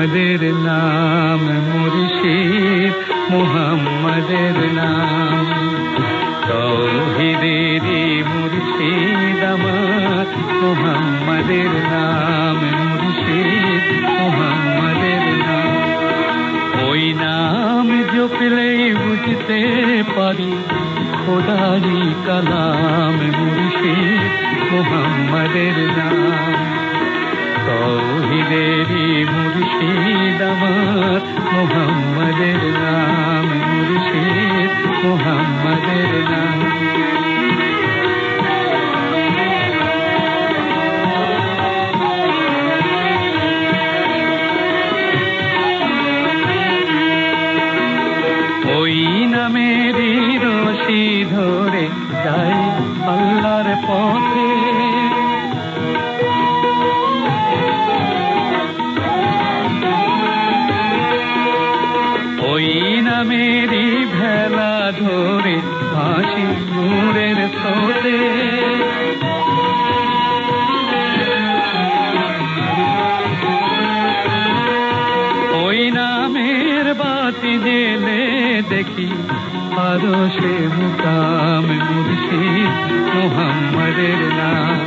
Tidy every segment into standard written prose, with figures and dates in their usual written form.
মুহাম্মাদের নাম মুর্শিদ মুহাম্মাদের নাম তাওহীদেরই মুর্শিদ আমার মুহাম্মাদের নাম মুর্শিদ মুহাম্মাদের নাম ওই নাম জপলেই বুঝতে পারি খোদারি কালাম মুর্শিদ মুহাম্মাদের নাম তাওহীদেরই মুর্শিদ আমার মুহাম্মাদের নাম মুর্শিদ মুহাম্মাদের নাম ওই নামেরই রশি ধরে যাই আল্লাহর পথে ওই নামেরই ভেলা ধরে ভাসি নূরের স্রোতে ওই নামের বাতি জেলে দেখি আরো সে মুকাম মুর্শিদ মুহাম্মাদের নাম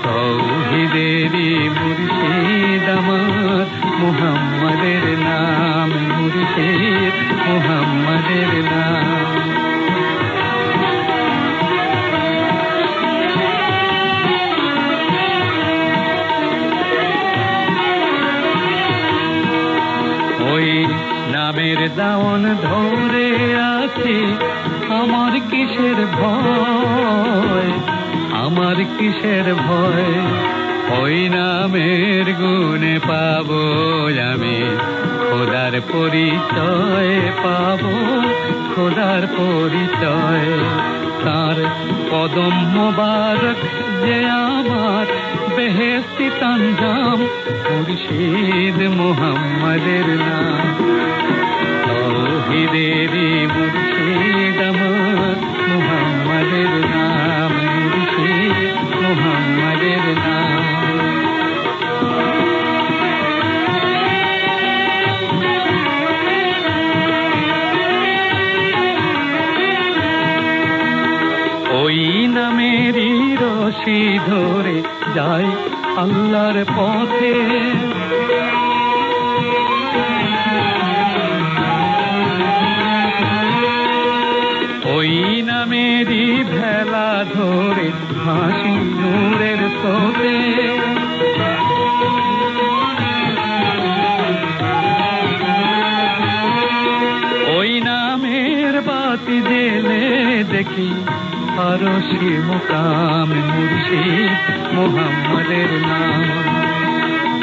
তাওহীদেরই মুর্শিদ আমার মুহাম্মাদের নাম মুর্শিদ মুহাম্মাদের নাম ওই নামের দাওন ধরে আছি আমার কিসের ভয় আমার কিসের ভয় ওই নামের গুণে পাবো আমি খোদার পরিচয় পাবো খোদার পরিচয় তার কদম মোবারক যে আমার বেহেশতি তানজাম মুর্শিদ মুহাম্মাদের নাম তাওহীদেরই মুর্শিদ আমার মুহাম্মাদের নাম মুর্শিদ মুহাম্মাদের নাম ওই নামেরই রশি ধরে যাই আল্লাহর পথে ওই নামেরই ভেলা ধরে হাসি নূরের স্রোতে ওই নামের বাতি জেলে দেখি আরো সে মুকাম মুর্শিদ মুহাম্মাদের নাম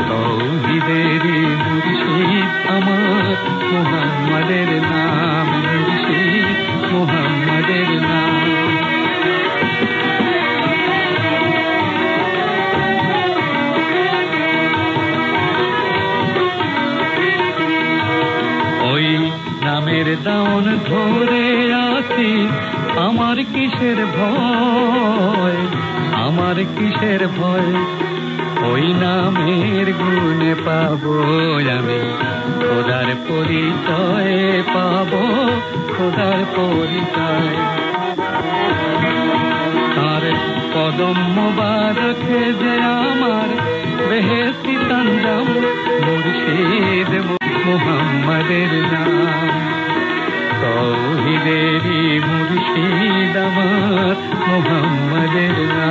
তাওহীদেরই মুর্শিদ আমার মুহাম্মাদের নাম মুর্শিদ মুহাম্মাদের নাম ওই নামের দাওন ধরে আছি আমার কিসের ভয় আমার কিসের ভয় ওই নামের গুণে পাবো আমি খোদার পরিচয় পাবো খোদার পরিচয় তার কদম মোবারক যে আমার বেহেশতি তানজাম মুর্শিদ মুহাম্মাদের নাম তাওহীদেরই মুর্শিদ আমার মুহাম্মাদের নাম